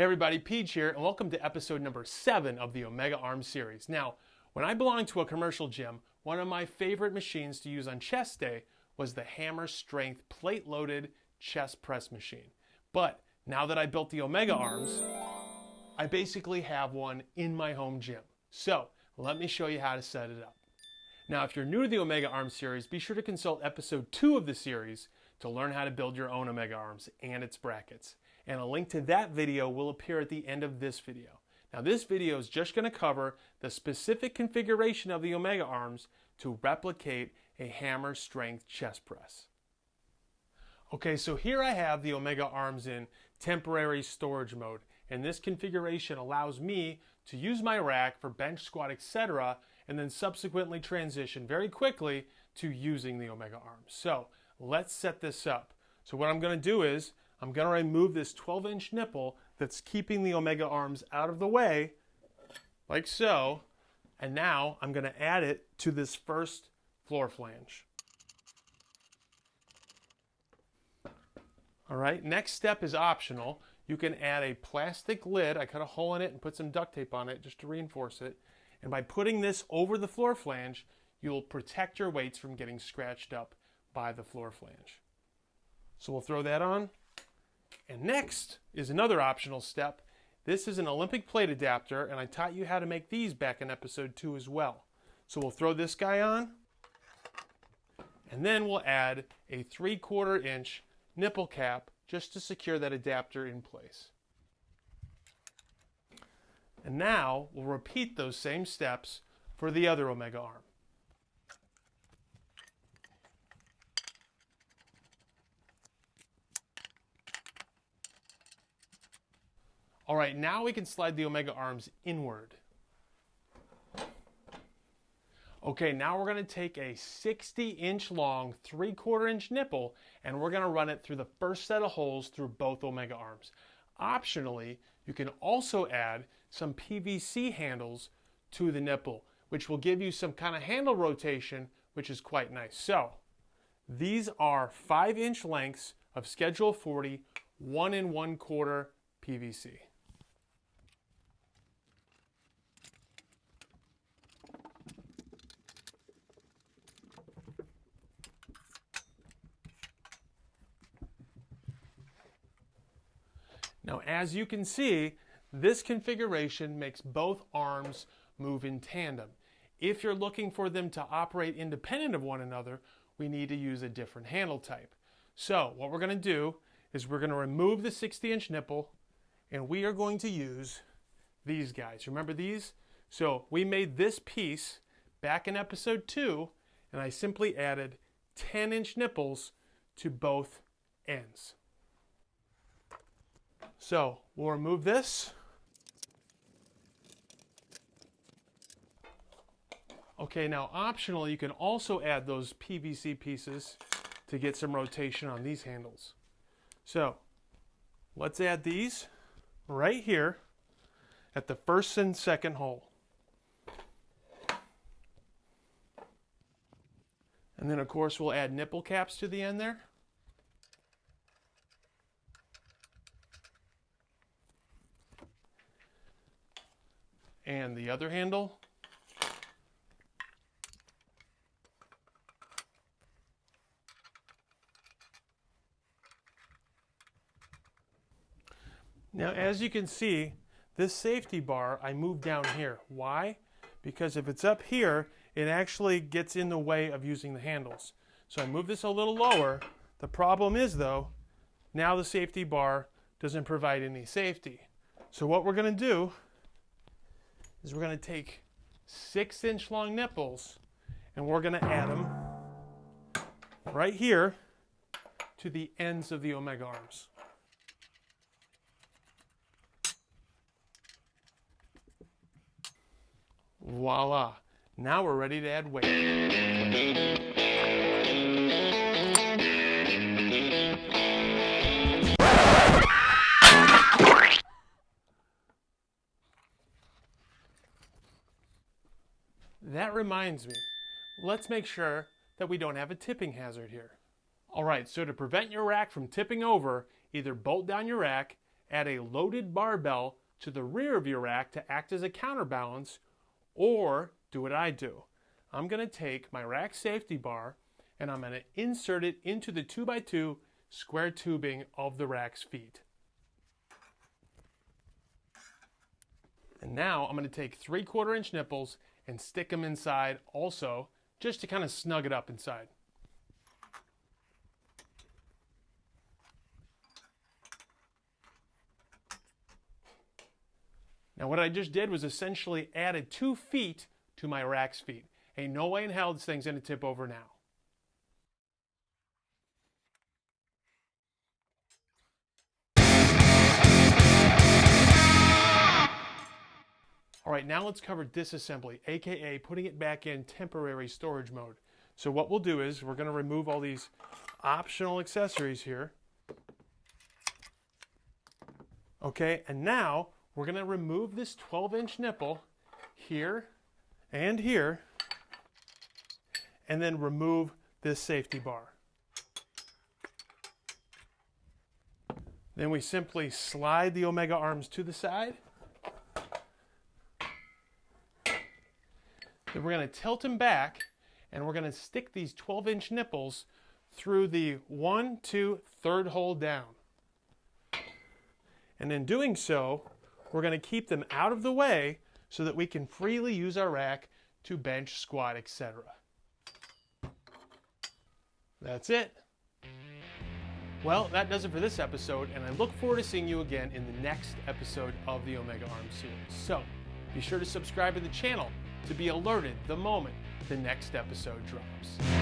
everybody, Peach here, and welcome to episode number 7 of the Omega Arms series. Now, when I belonged to a commercial gym, one of my favorite machines to use on chest day was the Hammer Strength plate-loaded chest press machine. But now that I built the Omega Arms, I basically have one in my home gym. So, let me show you how to set it up. Now, if you're new to the Omega Arms series, be sure to consult episode 2 of the series to learn how to build your own Omega Arms and its brackets. And a link to that video will appear at the end of this video. Now, this video is just going to cover the specific configuration of the Omega Arms to replicate a Hammer Strength chest press. Okay, so here I have the Omega Arms in temporary storage mode, and this configuration allows me to use my rack for bench, squat, etc., and then subsequently transition very quickly to using the Omega Arms. So let's set this up. So what I'm going to do is I'm going to remove this 12-inch nipple that's keeping the Omega Arms out of the way, like so, and now I'm going to add it to this first floor flange. All right, next step is optional. You can add a plastic lid. I cut a hole in it and put some duct tape on it just to reinforce it. And by putting this over the floor flange, you'll protect your weights from getting scratched up by the floor flange. So we'll throw that on. And next is another optional step. This is an Olympic plate adapter, and I taught you how to make these back in episode 2 as well. So we'll throw this guy on, and then we'll add a 3/4 inch nipple cap just to secure that adapter in place. And now we'll repeat those same steps for the other Omega Arm. All right, now we can slide the Omega Arms inward. Okay, now we're going to take a 60-inch long, 3/4 inch nipple, and we're going to run it through the first set of holes through both Omega Arms. Optionally, you can also add some PVC handles to the nipple, which will give you some kind of handle rotation, which is quite nice. So, these are 5-inch lengths of Schedule 40, 1 1/4 PVC. Now, as you can see, this configuration makes both arms move in tandem. If you're looking for them to operate independent of one another, we need to use a different handle type. So, what we're going to do is we're going to remove the 60-inch nipple, and we are going to use these guys. Remember these? So, we made this piece back in episode 2, and I simply added 10-inch nipples to both ends. So, we'll remove this. Okay, now optional, you can also add those PVC pieces to get some rotation on these handles. So, let's add these right here at the first and second hole. And then, of course, we'll add nipple caps to the end there. And the other handle. Now, as you can see, this safety bar I moved down here. Why? Because if it's up here, it actually gets in the way of using the handles. So I move this a little lower. The problem is, though, now the safety bar doesn't provide any safety. So what we're going to do is we're going to take 6-inch long nipples, and we're going to add them right here to the ends of the Omega Arms. Voila! Now we're ready to add weight. That reminds me, let's make sure that we don't have a tipping hazard here. All right, so to prevent your rack from tipping over, either bolt down your rack add a loaded barbell to the rear of your rack to act as a counterbalance, or do what I do. I'm going to take my rack safety bar and I'm going to insert it into the 2x2 square tubing of the rack's feet. And now I'm going to take 3/4 inch nipples and stick them inside also, just to kind of snug it up inside. Now what I just did was essentially added 2 feet to my rack's feet. Ain't no way in hell this thing's going to tip over now. All right, now let's cover disassembly, aka putting it back in temporary storage mode. So what we'll do is we're going to remove all these optional accessories here. Okay, and now we're going to remove this 12-inch nipple here and here, and then remove this safety bar. Then we simply slide the Omega arms to the side. Then we're going to tilt them back, and we're going to stick these 12-inch nipples through the 1, 2, 3rd hole down. And in doing so, we're going to keep them out of the way so that we can freely use our rack to bench, squat, etc. That's it. Well, that does it for this episode, and I look forward to seeing you again in the next episode of the Omega Arms series. So, be sure to subscribe to the channel to be alerted the moment the next episode drops.